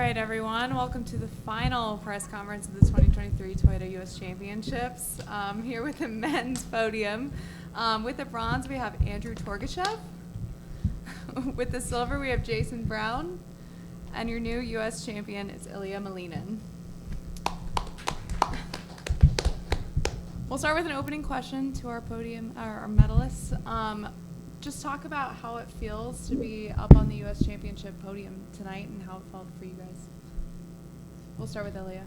right, everyone. Welcome to the final press conference of the 2023 Toyota U.S. Championships. Here with the men's podium. With the bronze, we have Andrew Torgashev. With the silver, we have Jason Brown. And your new U.S. champion is Ilia Malinin. We'll start with an opening question to our podium, our medalists. Just talk about how it feels to be up on the U.S. Championship podium tonight and how it felt for you guys. We'll start with Ilia.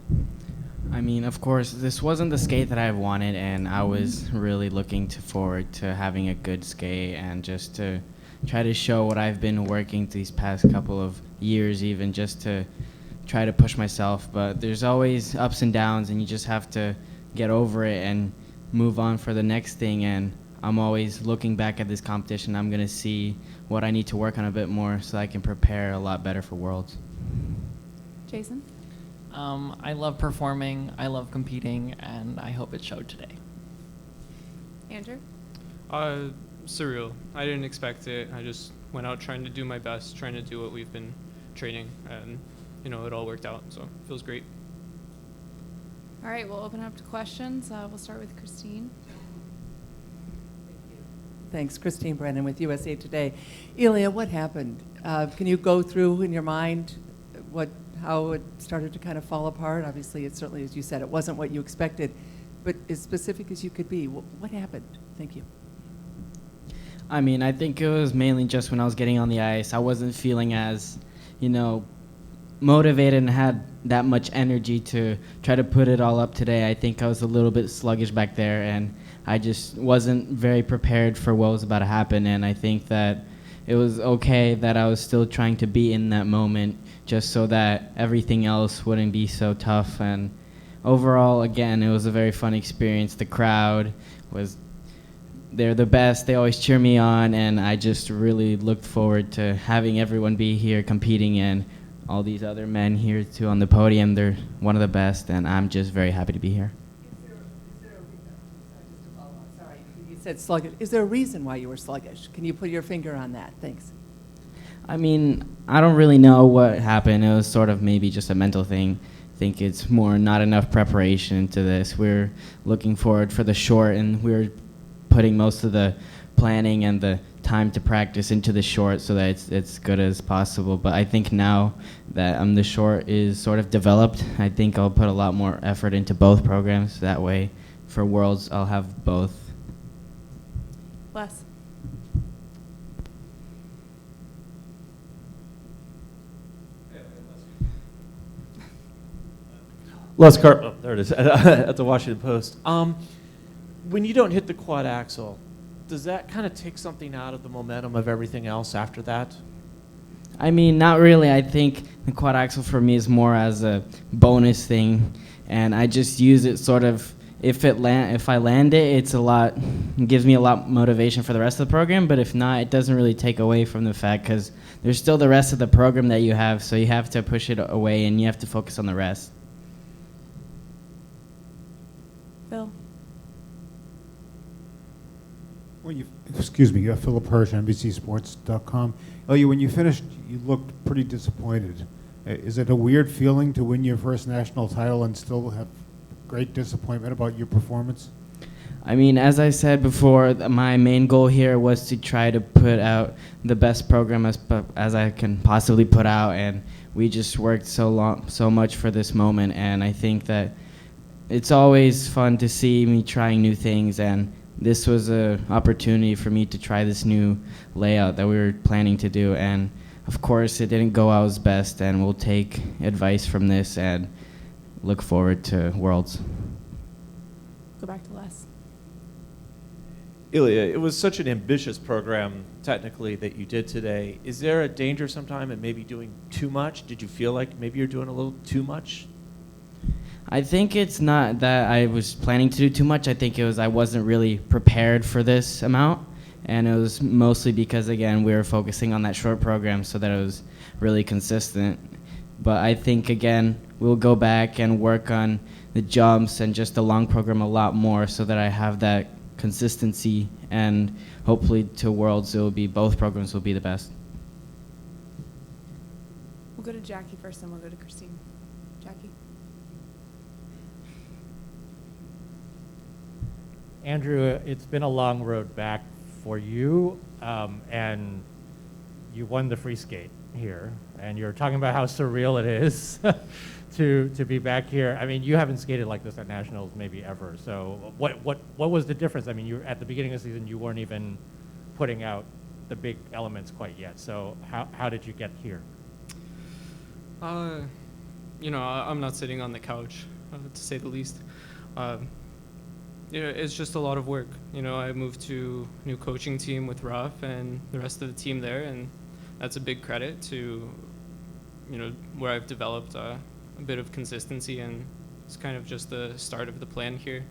I mean, of course, this wasn't the skate that I wanted, and I was really looking forward to having a good skate and just to try to show what I've been working these past couple of years, even just to try to push myself. But there's always ups and downs, and you just have to get over it and move on for the next thing. And I'm always looking back at this competition. I'm going to see what I need to work on a bit more so I can prepare a lot better for Worlds. Jason? I love performing, I love competing, and I hope it showed today. Andrew? Surreal. I didn't expect it. I just went out trying to do my best, trying to do what we've been training, and it all worked out, so it feels great. All right, we'll open up to questions. We'll start with Christine. Thanks. Christine Brennan with USA Today. Ilia, what happened? Can you go through in your mind how it started to kind of fall apart? Obviously, it certainly, as you said, it wasn't what you expected, but as specific as you could be, what happened? Thank you. I mean, I think it was mainly just when I was getting on the ice. I wasn't feeling as, motivated and had that much energy to try to put it all up today. I think I was a little bit sluggish back there, and I just wasn't very prepared for what was about to happen. And I think that it was okay that I was still trying to be in that moment just so that everything else wouldn't be so tough. And overall, again, it was a very fun experience. The crowd they're the best. They always cheer me on, and I just really looked forward to having everyone be here competing, and all these other men here too on the podium. They're one of the best, and I'm just very happy to be here. You said sluggish. Is there a reason why you were sluggish? Can you put your finger on that? Thanks. I mean, I don't really know what happened. It was sort of maybe just a mental thing. I think it's more not enough preparation into this. We're looking forward for the short, and we're putting most of the planning and the time to practice into the short so that it's good as possible. But I think now that the short is sort of developed, I think I'll put a lot more effort into both programs. That way, for Worlds, I'll have both. Les? There it is, at the Washington Post. When you don't hit the quad axle, does that kind of take something out of the momentum of everything else after that? I mean, not really. I think the quad axle for me is more as a bonus thing, and I just use it sort of, if I land it, it gives me a lot motivation for the rest of the program, but if not, it doesn't really take away from the fact, because there's still the rest of the program that you have, so you have to push it away and you have to focus on the rest. Phil? Philip Hirsch, NBCSports.com. Ilia, when you finished, you looked pretty disappointed. Is it a weird feeling to win your first national title and still have great disappointment about your performance? I mean, as I said before, my main goal here was to try to put out the best program as I can possibly put out, and we just worked so much for this moment, and I think that it's always fun to see me trying new things, and this was an opportunity for me to try this new layout that we were planning to do. And of course, it didn't go out as best, and we'll take advice from this and look forward to Worlds. Go back to Les. Ilia, it was such an ambitious program, technically, that you did today. Is there a danger sometime in maybe doing too much? Did you feel like maybe you're doing a little too much? I think it's not that I was planning to do too much. I think it was I wasn't really prepared for this amount, and it was mostly because, again, we were focusing on that short program so that it was really consistent. But I think, again, we'll go back and work on the jumps and just the long program a lot more so that I have that consistency, and hopefully to Worlds both programs will be the best. We'll go to Jackie first, then we'll go to Christine. Jackie? Andrew, it's been a long road back for you, and you won the free skate here, and you're talking about how surreal it is to be back here. I mean, you haven't skated like this at nationals maybe ever. So what was the difference? I mean, you at the beginning of the season you weren't even putting out the big elements quite yet. So how did you get here? You know, I'm not sitting on the couch, to say the least. You know, it's just a lot of work. You know, I moved to a new coaching team with Ruff and the rest of the team there, and that's a big credit to, you know, where I've developed a bit of consistency, and it's kind of just the start of the plan here.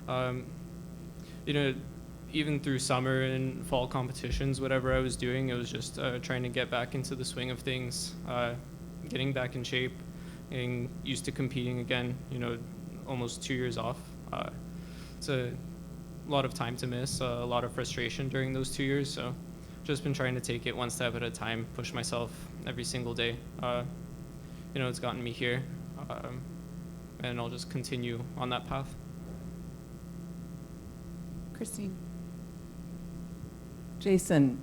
You know, even through summer and fall competitions, whatever I was doing, it was just trying to get back into the swing of things, getting back in shape, getting used to competing again. You know, almost 2 years off. It's a lot of time to miss, a lot of frustration during those 2 years. So just been trying to take it one step at a time, push myself every single day. You know, it's gotten me here, and I'll just continue on that path. Christine? Jason,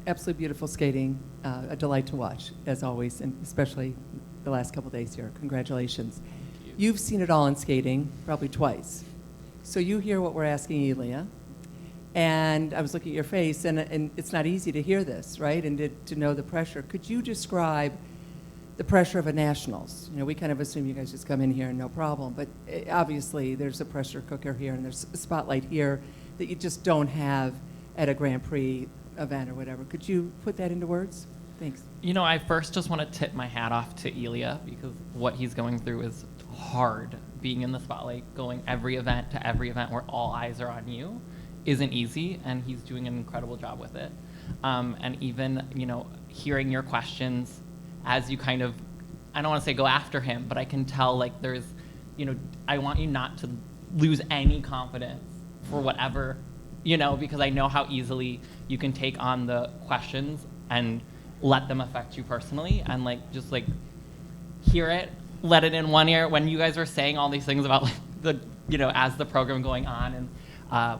absolutely beautiful skating, a delight to watch, as always, and especially the last couple days here. Congratulations. Thank you. You've seen it all in skating, probably twice. So you hear what we're asking Ilia, and I was looking at your face, and it's not easy to hear this, right, and to know the pressure. Could you describe the pressure of a nationals? You know, we kind of assume you guys just come in here and no problem, but obviously there's a pressure cooker here, and there's a spotlight here that you just don't have at a Grand Prix event or whatever. Could you put that into words? Thanks. You know, I first just want to tip my hat off to Ilia, because what he's going through is hard. Being in the spotlight, going every event to every event where all eyes are on you isn't easy, and he's doing an incredible job with it. And even, you know, hearing your questions as you kind of, I don't want to say go after him, but I can tell, like, there's, you know, I want you not to lose any confidence for whatever, you know, because I know how easily you can take on the questions and let them affect you personally, and like just like hear it, let it in one ear. When you guys were saying all these things about like the, you know, as the program going on and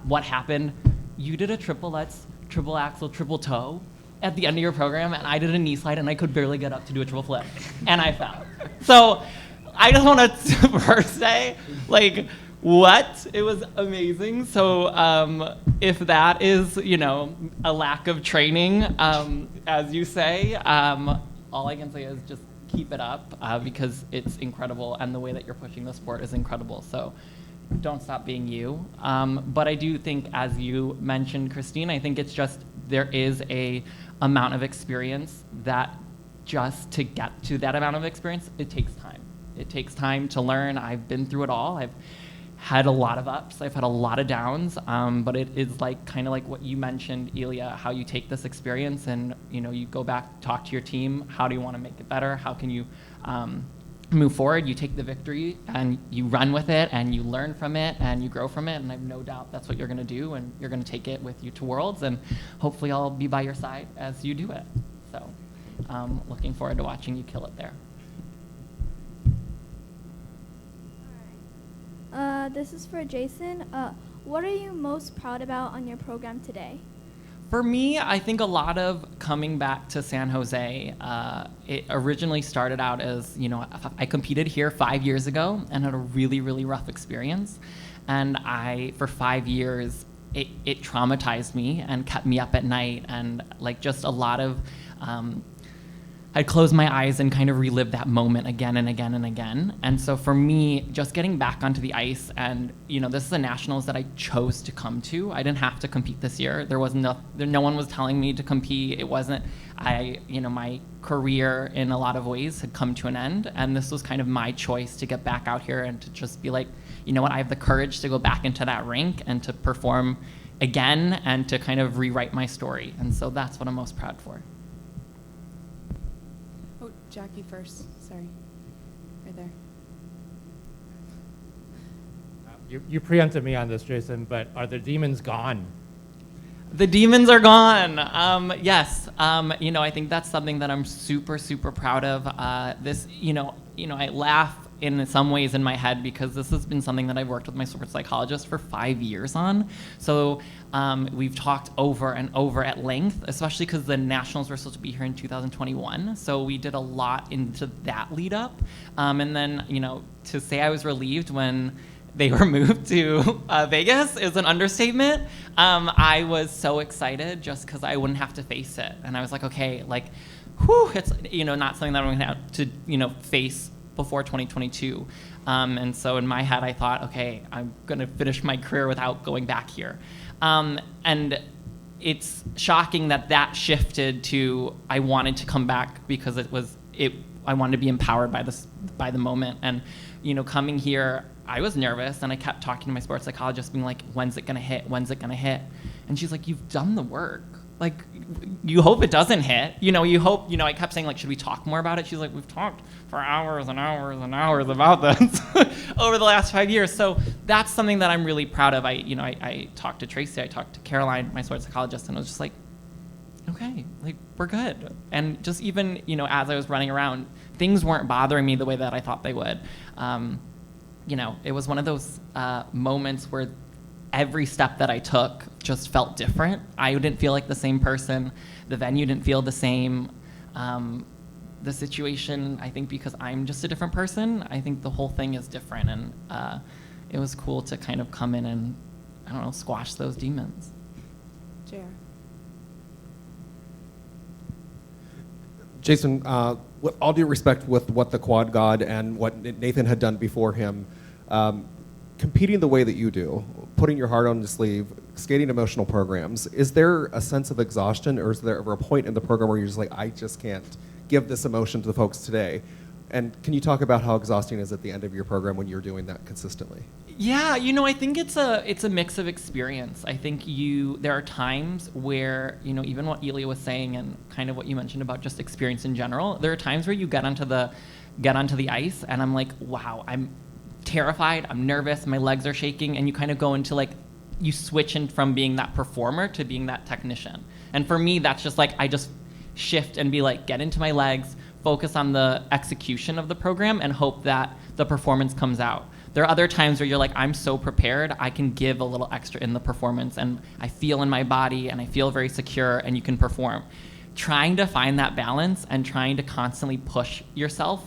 what happened, you did a triple lutz, triple axel, triple toe at the end of your program, and I did a knee slide, and I could barely get up to do a triple flip, and I fell. So I just want to first say, like, what? It was amazing. So if that is, you know, a lack of training, as you say, all I can say is just keep it up, because it's incredible, and the way that you're pushing the sport is incredible. So don't stop being you. But I do think, as you mentioned, Christine, I think it's just there is a amount of experience that just to get to that amount of experience, it takes time. It takes time to learn. I've been through it all. I've had a lot of ups, I've had a lot of downs, but it is like kind of like what you mentioned, Ilia, how you take this experience and, you know, you go back, talk to your team, how do you want to make it better, how can you move forward, you take the victory and you run with it and you learn from it and you grow from it, and I have no doubt that's what you're going to do, and you're going to take it with you to Worlds, and hopefully I'll be by your side as you do it. So looking forward to watching you kill it there. This is for Jason. What are you most proud about on your program today? For me, I think a lot of coming back to San Jose, it originally started out as, you know, I competed here 5 years ago and had a really, really rough experience. And for 5 years, it traumatized me and kept me up at night, and like just a lot of, I'd close my eyes and kind of relive that moment again and again and again. And so for me, just getting back onto the ice, and you know, this is a nationals that I chose to come to. I didn't have to compete this year. There was no one was telling me to compete. It wasn't, you know, my career in a lot of ways had come to an end, and this was kind of my choice to get back out here and to just be like, you know what, I have the courage to go back into that rink and to perform again and to kind of rewrite my story. And so that's what I'm most proud for. Oh, Jackie first. Sorry. Right there. You preempted me on this, Jason, but are the demons gone? The demons are gone. Yes. I think that's something that I'm super, super proud of. I laugh in some ways in my head because this has been something that I've worked with my sports psychologist for 5 years on. So we've talked over and over at length, especially because the Nationals were supposed to be here in 2021. So we did a lot into that lead up. And then, to say I was relieved when they were moved to Vegas is an understatement. I was so excited just because I wouldn't have to face it. And I was like, okay, it's, not something that I'm going to have to, face before 2022. And so in my head, I thought, okay, I'm going to finish my career without going back here. And it's shocking that shifted to I wanted to come back because I wanted to be empowered by the moment. And, coming here, I was nervous, and I kept talking to my sports psychologist, being like, when's it going to hit? When's it going to hit? And she's like, you've done the work. You hope it doesn't hit. You hope, I kept saying, should we talk more about it? She's like, we've talked for hours and hours and hours about this over the last 5 years. So that's something that I'm really proud of. I talked to Tracy, I talked to Caroline, my sports psychologist, and I was just like, okay, we're good. And just even, as I was running around, things weren't bothering me the way that I thought they would. It was one of those moments where every step that I took just felt different. I didn't feel like the same person. The venue didn't feel the same. The situation, I think because I'm just a different person, I think the whole thing is different. And it was cool to kind of come in and, squash those demons. Jer. Jason, with all due respect with what the quad god and what Nathan had done before him, competing the way that you do, putting your heart on the sleeve, skating emotional programs, is there a sense of exhaustion, or is there ever a point in the program where you're just like, I just can't give this emotion to the folks today? And can you talk about how exhausting it is at the end of your program when you're doing that consistently? Yeah, I think it's a mix of experience. I think there are times where, even what Ilia was saying and kind of what you mentioned about just experience in general, there are times where you get onto the ice and I'm like, wow, I'm terrified, I'm nervous, my legs are shaking, and you kind of go into you switch in from being that performer to being that technician. And for me, that's just I just shift and be get into my legs, focus on the execution of the program, and hope that the performance comes out. There are other times where you're I'm so prepared, I can give a little extra in the performance, and I feel in my body, and I feel very secure, and you can perform. Trying to find that balance and trying to constantly push yourself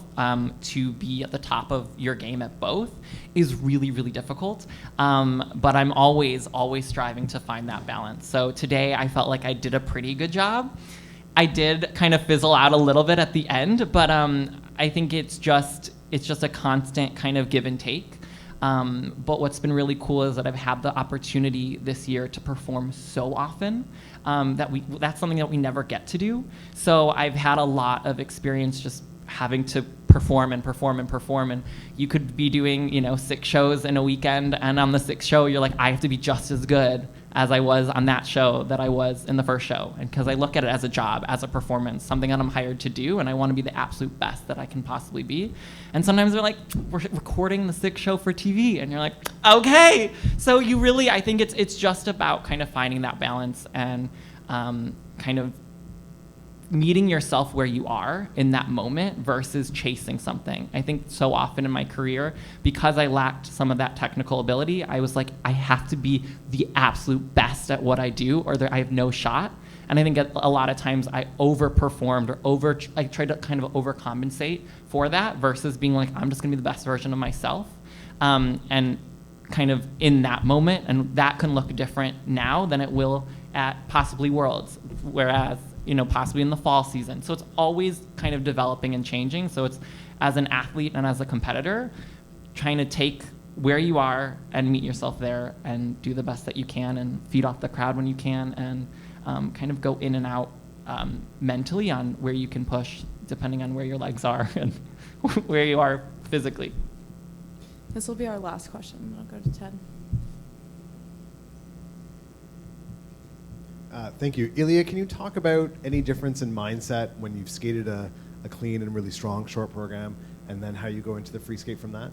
to be at the top of your game at both is really, really difficult. But I'm always striving to find that balance. So today I felt like I did a pretty good job. I did kind of fizzle out a little bit at the end, but I think it's just a constant kind of give and take. But what's been really cool is that I've had the opportunity this year to perform so often that's something that we never get to do. So I've had a lot of experience just having to perform and perform and perform. And you could be doing, 6 shows in a weekend, and on the 6th show, you're like, I have to be just as good as I was on that show that I was in the first show. And because I look at it as a job, as a performance, something that I'm hired to do, and I want to be the absolute best that I can possibly be. And sometimes they're like, we're recording the 6th show for TV. And you're like, okay. So I think it's just about kind of finding that balance and kind of meeting yourself where you are in that moment versus chasing something. I think so often in my career, because I lacked some of that technical ability, I was like, I have to be the absolute best at what I do, or I have no shot. And I think a lot of times I overperformed or I tried to kind of overcompensate for that versus being like, I'm just gonna be the best version of myself. And kind of in that moment, and that can look different now than it will at possibly Worlds, whereas possibly in the fall season. So it's always kind of developing and changing. So it's, as an athlete and as a competitor, trying to take where you are and meet yourself there and do the best that you can and feed off the crowd when you can, and kind of go in and out mentally on where you can push depending on where your legs are and where you are physically. This will be our last question. I'll go to Ted. Thank you. Ilia, can you talk about any difference in mindset when you've skated a clean and really strong short program, and then how you go into the free skate from that?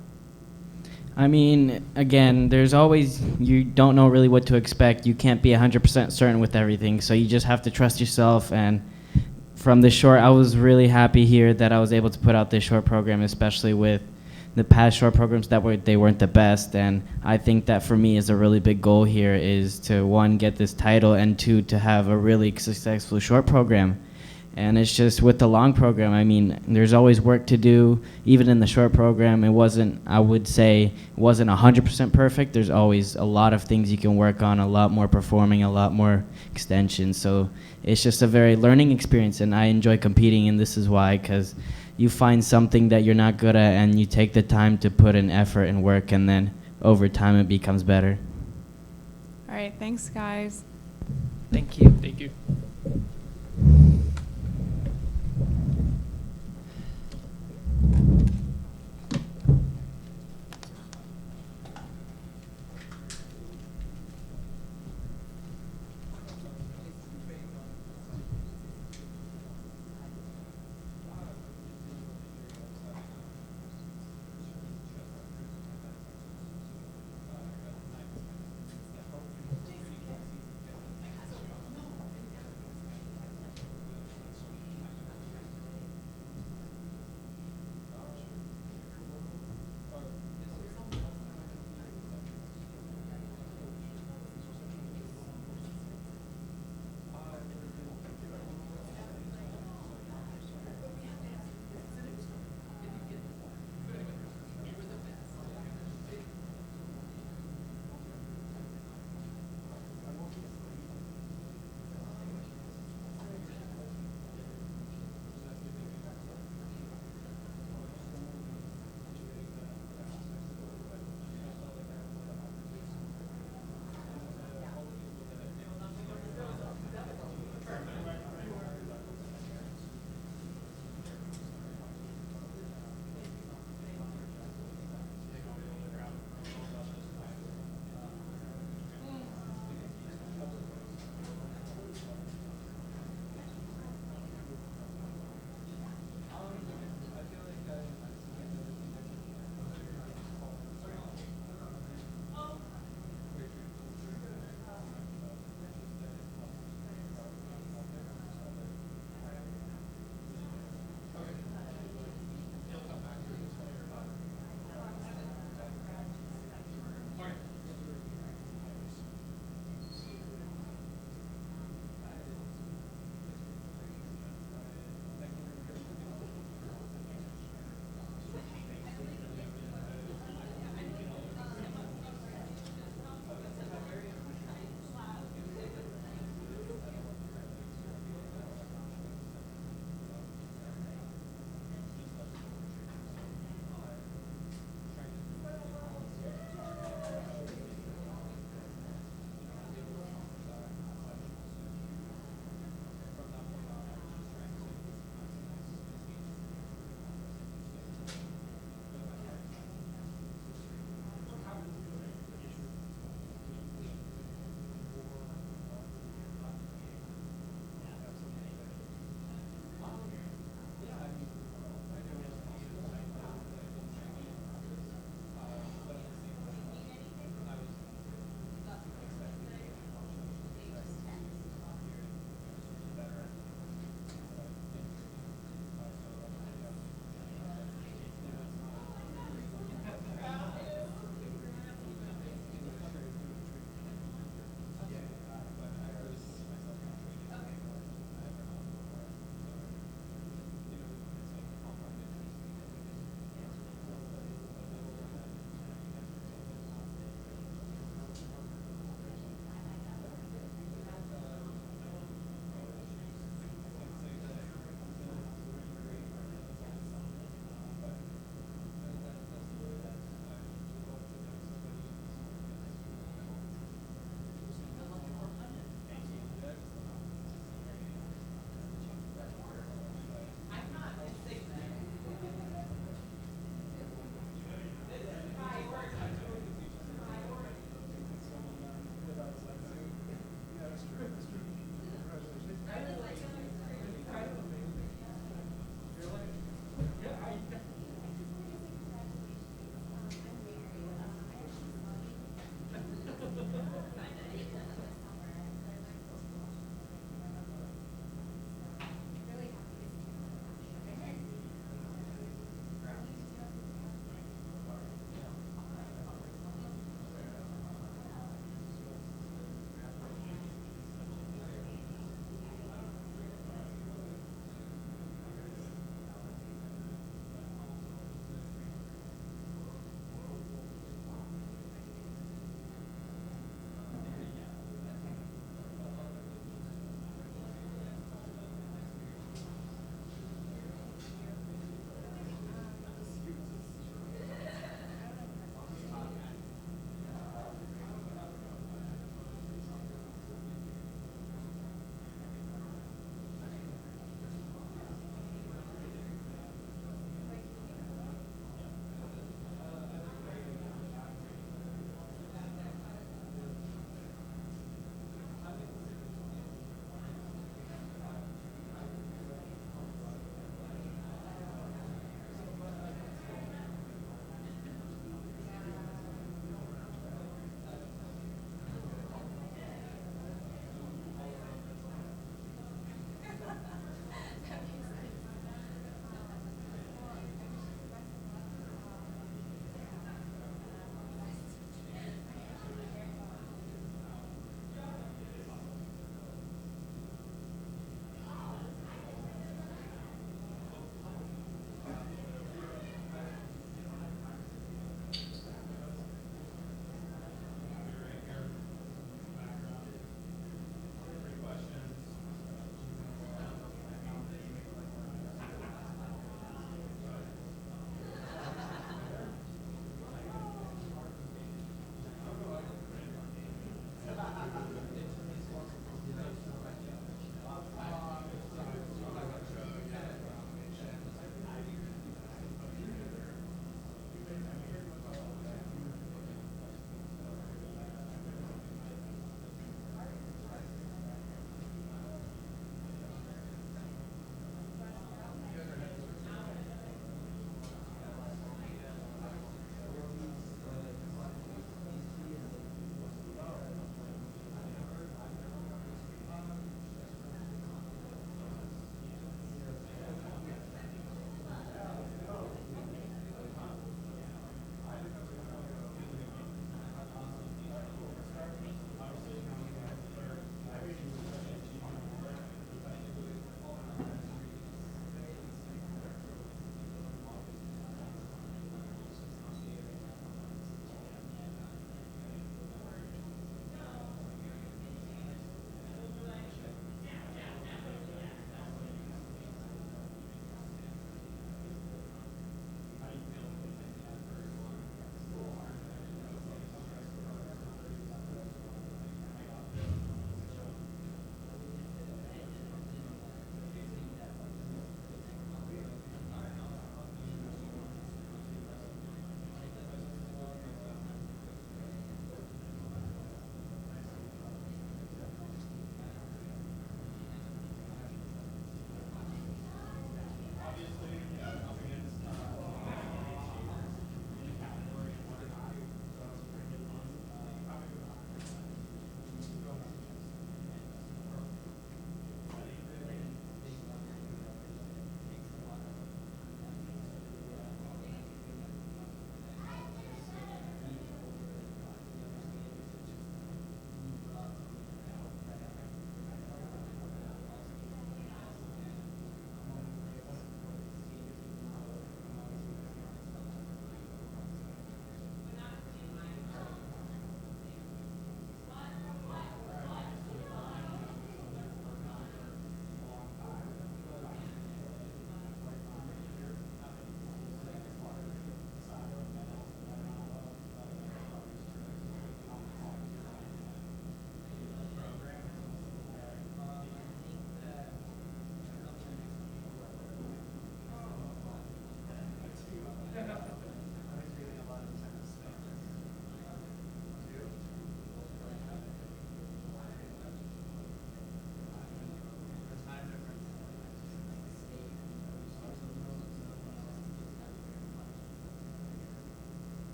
I mean, again, there's always, you don't know really what to expect. You can't be 100% certain with everything, so you just have to trust yourself. And from the short, I was really happy here that I was able to put out this short program, especially with the past short programs that they weren't the best. And I think that for me is a really big goal here is to, one, get this title, and two, to have a really successful short program. And it's just with the long program, I mean, there's always work to do. Even in the short program, it wasn't, I would say, it wasn't 100% perfect. There's always a lot of things you can work on, a lot more performing, a lot more extensions. So it's just a very learning experience, and I enjoy competing, and this is why, because you find something that you're not good at, and you take the time to put in effort and work, and then over time it becomes better. All right, thanks, guys. Thank you. Thank you.